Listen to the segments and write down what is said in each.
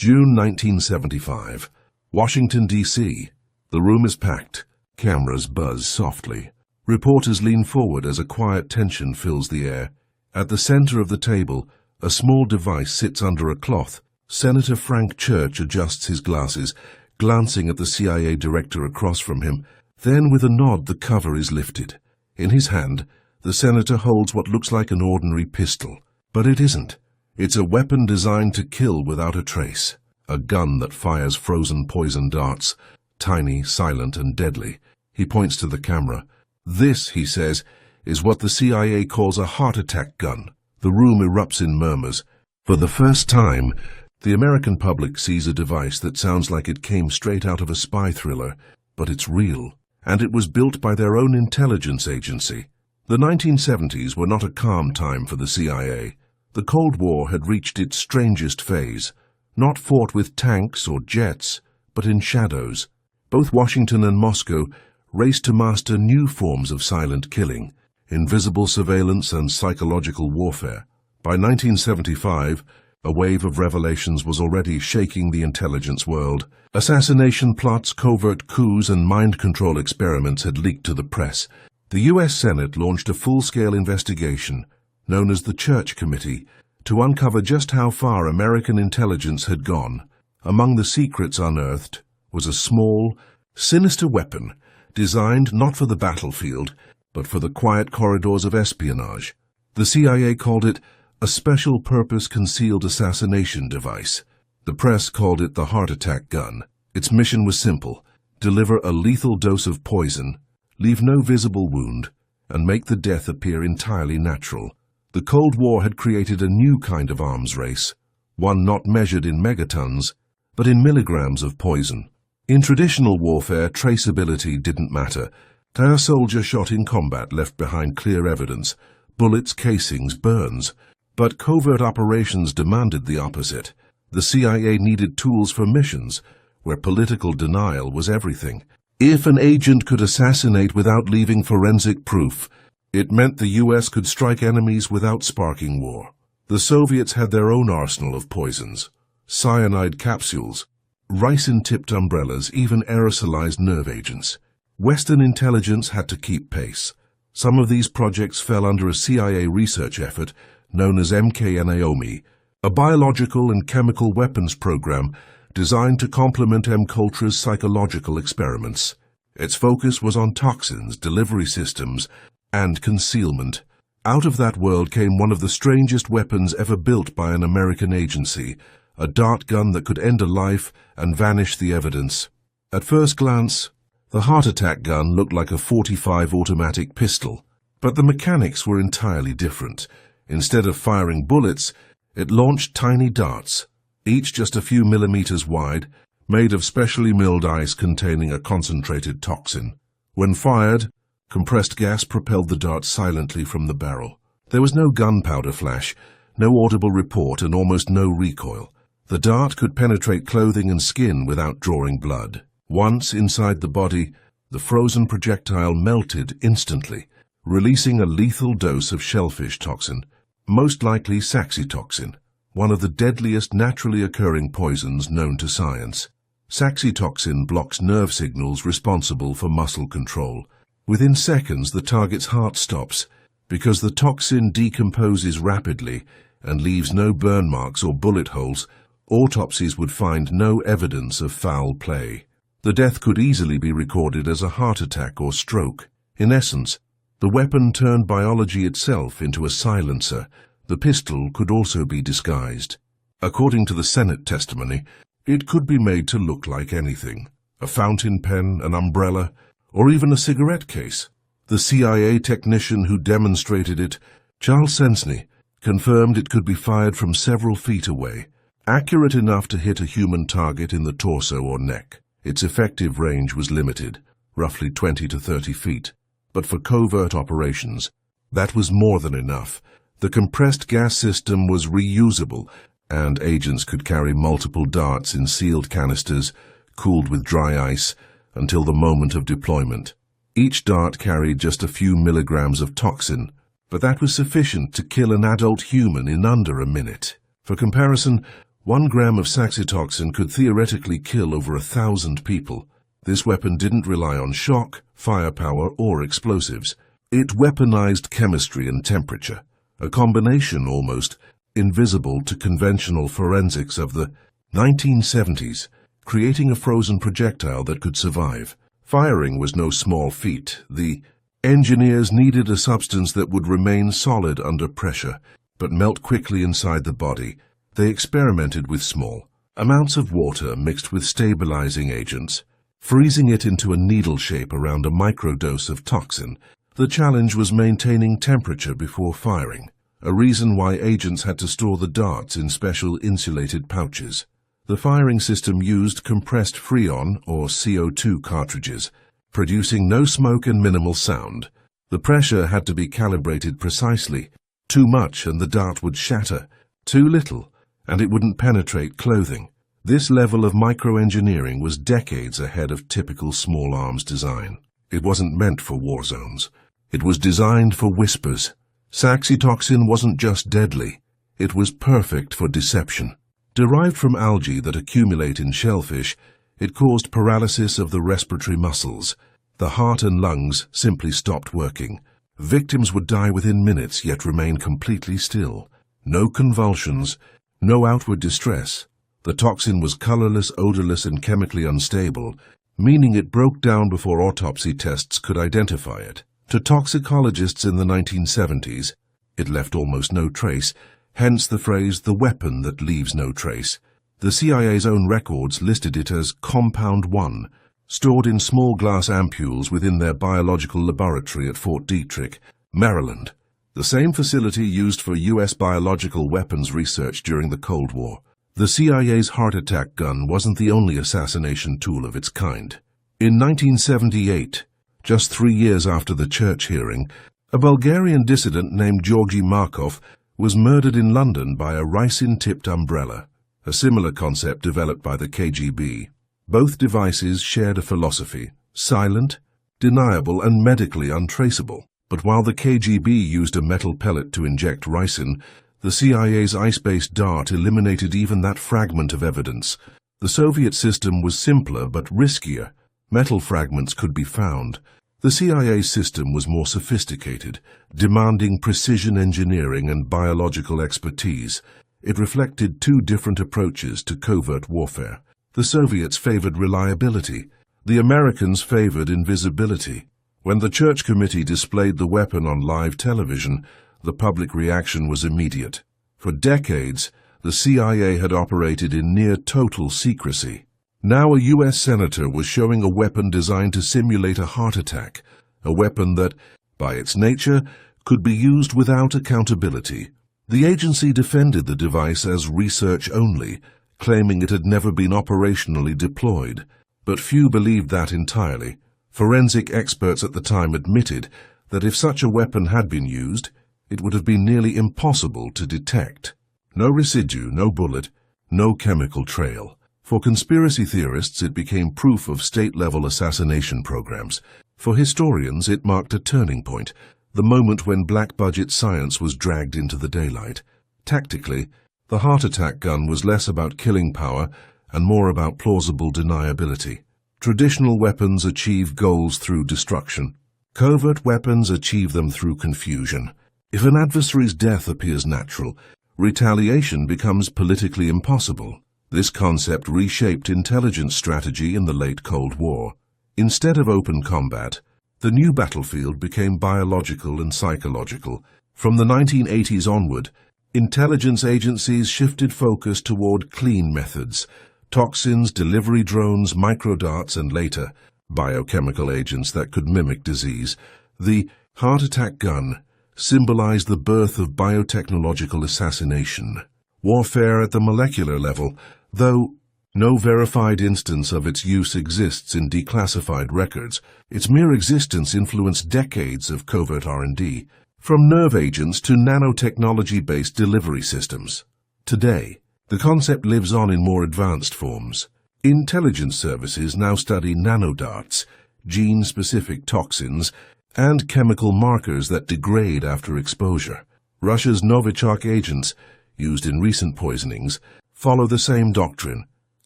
June 1975. Washington, D.C. The room is packed. Cameras buzz softly. Reporters lean forward as a quiet tension fills the air. At the center of the table, a small device sits under a cloth. Senator Frank Church adjusts his glasses, glancing at the CIA director across from him. Then, with a nod, the cover is lifted. In his hand, the senator holds what looks like an ordinary pistol. But it isn't. It's a weapon designed to kill without a trace. A gun that fires frozen poison darts, tiny, silent, and deadly. He points to the camera. This, he says, is what the CIA calls a heart attack gun. The room erupts in murmurs. For the first time, the American public sees a device that sounds like it came straight out of a spy thriller, but it's real, and it was built by their own intelligence agency. The 1970s were not a calm time for the CIA. The Cold War had reached its strangest phase, not fought with tanks or jets, but in shadows. Both Washington and Moscow raced to master new forms of silent killing, invisible surveillance and psychological warfare. By 1975, a wave of revelations was already shaking the intelligence world. Assassination plots, covert coups, and mind control experiments had leaked to the press. The U.S. Senate launched a full-scale investigation, known as the Church Committee, to uncover just how far American intelligence had gone. Among the secrets unearthed was a small, sinister weapon designed not for the battlefield, but for the quiet corridors of espionage. The CIA called it a special-purpose concealed assassination device. The press called it the heart attack gun. Its mission was simple: deliver a lethal dose of poison, leave no visible wound, and make the death appear entirely natural. The Cold War had created a new kind of arms race, one not measured in megatons, but in milligrams of poison. In traditional warfare, traceability didn't matter. A soldier shot in combat left behind clear evidence: bullets, casings, burns. But covert operations demanded the opposite. The CIA needed tools for missions where political denial was everything. If an agent could assassinate without leaving forensic proof, it meant the U.S. could strike enemies without sparking war. The Soviets had their own arsenal of poisons: cyanide capsules, ricin-tipped umbrellas, even aerosolized nerve agents. Western intelligence had to keep pace. Some of these projects fell under a CIA research effort known as MK Naomi, a biological and chemical weapons program designed to complement MKUltra's psychological experiments. Its focus was on toxins, delivery systems, and concealment. Out of that world came one of the strangest weapons ever built by an American agency, a dart gun that could end a life and vanish the evidence. At first glance, the heart attack gun looked like a .45 automatic pistol, but the mechanics were entirely different. Instead of firing bullets, it launched tiny darts, each just a few millimeters wide, made of specially milled ice containing a concentrated toxin. When fired, compressed gas propelled the dart silently from the barrel. There was no gunpowder flash, no audible report, and almost no recoil. The dart could penetrate clothing and skin without drawing blood. Once inside the body, the frozen projectile melted instantly, releasing a lethal dose of shellfish toxin, most likely saxitoxin, one of the deadliest naturally occurring poisons known to science. Saxitoxin blocks nerve signals responsible for muscle control. Within seconds, the target's heart stops. Because the toxin decomposes rapidly and leaves no burn marks or bullet holes, autopsies would find no evidence of foul play. The death could easily be recorded as a heart attack or stroke. In essence, the weapon turned biology itself into a silencer. The pistol could also be disguised. According to the Senate testimony, it could be made to look like anything: a fountain pen, an umbrella, or even a cigarette case. The CIA technician who demonstrated it, Charles Sensney, confirmed it could be fired from several feet away, accurate enough to hit a human target in the torso or neck. Its effective range was limited, roughly 20 to 30 feet. But for covert operations, that was more than enough. The compressed gas system was reusable, and agents could carry multiple darts in sealed canisters, cooled with dry ice, until the moment of deployment. Each dart carried just a few milligrams of toxin, but that was sufficient to kill an adult human in under a minute. For comparison, 1 gram of saxitoxin could theoretically kill over 1,000 people. This weapon didn't rely on shock, firepower, or explosives. It weaponized chemistry and temperature, a combination almost invisible to conventional forensics of the 1970s, creating a frozen projectile that could survive. Firing was no small feat. The engineers needed a substance that would remain solid under pressure, but melt quickly inside the body. They experimented with small amounts of water mixed with stabilizing agents, freezing it into a needle shape around a microdose of toxin. The challenge was maintaining temperature before firing, a reason why agents had to store the darts in special insulated pouches. The firing system used compressed Freon or CO2 cartridges, producing no smoke and minimal sound. The pressure had to be calibrated precisely. Too much and the dart would shatter. Too little and it wouldn't penetrate clothing. This level of microengineering was decades ahead of typical small arms design. It wasn't meant for war zones. It was designed for whispers. Saxitoxin wasn't just deadly. It was perfect for deception. Derived from algae that accumulate in shellfish, it caused paralysis of the respiratory muscles. The heart and lungs simply stopped working. Victims would die within minutes yet remain completely still. No convulsions, no outward distress. The toxin was colorless, odorless, and chemically unstable, meaning it broke down before autopsy tests could identify it. To toxicologists in the 1970s, it left almost no trace, hence the phrase, the weapon that leaves no trace. The CIA's own records listed it as Compound 1, stored in small glass ampules within their biological laboratory at Fort Detrick, Maryland, the same facility used for U.S. biological weapons research during the Cold War. The CIA's heart attack gun wasn't the only assassination tool of its kind. In 1978, just 3 years after the Church hearing, a Bulgarian dissident named Georgi Markov was murdered in London by a ricin-tipped umbrella, a similar concept developed by the KGB. Both devices shared a philosophy: silent, deniable, and medically untraceable. But while the KGB used a metal pellet to inject ricin, the CIA's ice-based dart eliminated even that fragment of evidence. The Soviet system was simpler but riskier. Metal fragments could be found. The CIA system was more sophisticated, demanding precision engineering and biological expertise. It reflected two different approaches to covert warfare. The Soviets favored reliability. The Americans favored invisibility. When the Church Committee displayed the weapon on live television, the public reaction was immediate. For decades, the CIA had operated in near total secrecy. Now a U.S. senator was showing a weapon designed to simulate a heart attack, a weapon that, by its nature, could be used without accountability. The agency defended the device as research only, claiming it had never been operationally deployed. But few believed that entirely. Forensic experts at the time admitted that if such a weapon had been used, it would have been nearly impossible to detect. No residue, no bullet, no chemical trail. For conspiracy theorists, it became proof of state-level assassination programs. For historians, it marked a turning point, the moment when black-budget science was dragged into the daylight. Tactically, the heart attack gun was less about killing power and more about plausible deniability. Traditional weapons achieve goals through destruction. Covert weapons achieve them through confusion. If an adversary's death appears natural, retaliation becomes politically impossible. This concept reshaped intelligence strategy in the late Cold War. Instead of open combat, the new battlefield became biological and psychological. From the 1980s onward, intelligence agencies shifted focus toward clean methods: toxins, delivery drones, microdarts, and later, biochemical agents that could mimic disease. The heart attack gun symbolized the birth of biotechnological assassination. Warfare at the molecular level, though no verified instance of its use exists in declassified records, its mere existence influenced decades of covert R&D, from nerve agents to nanotechnology-based delivery systems. Today, the concept lives on in more advanced forms. Intelligence services now study nanodarts, gene-specific toxins, and chemical markers that degrade after exposure. Russia's Novichok agents, used in recent poisonings, follow the same doctrine: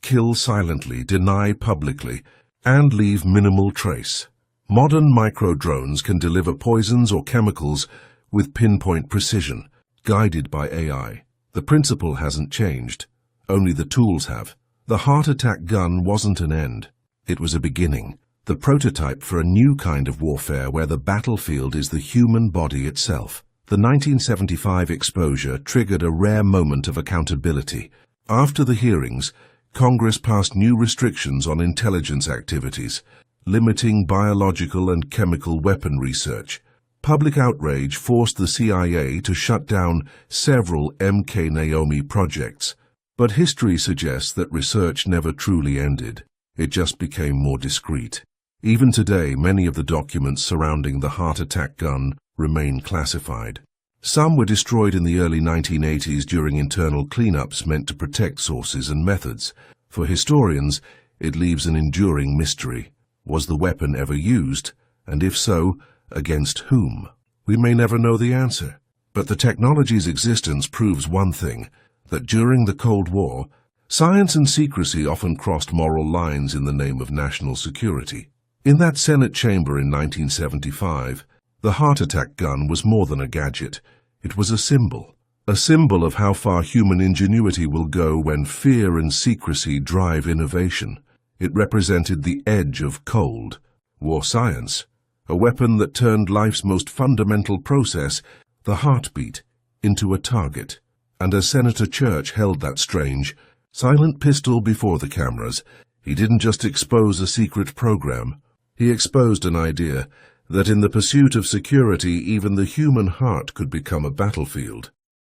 kill silently, deny publicly, and leave minimal trace. Modern micro-drones can deliver poisons or chemicals with pinpoint precision, guided by AI. The principle hasn't changed, only the tools have. The heart attack gun wasn't an end, it was a beginning, the prototype for a new kind of warfare where the battlefield is the human body itself. The 1975 exposure triggered a rare moment of accountability. After the hearings, Congress passed new restrictions on intelligence activities, limiting biological and chemical weapon research. Public outrage forced the CIA to shut down several MK Naomi projects. But history suggests that research never truly ended. It just became more discreet. Even today, many of the documents surrounding the heart attack gun remain classified. Some were destroyed in the early 1980s during internal cleanups meant to protect sources and methods. For historians, it leaves an enduring mystery. Was the weapon ever used? And if so, against whom? We may never know the answer. But the technology's existence proves one thing, that during the Cold War, science and secrecy often crossed moral lines in the name of national security. In that Senate chamber in 1975, the heart attack gun was more than a gadget. It was a symbol of how far human ingenuity will go when fear and secrecy drive innovation. It represented the edge of cold war science, a weapon that turned life's most fundamental process, the heartbeat, into a target. And as Senator Church held that strange, silent pistol before the cameras, he didn't just expose a secret program. He exposed an idea that in the pursuit of security, even the human heart could become a battlefield.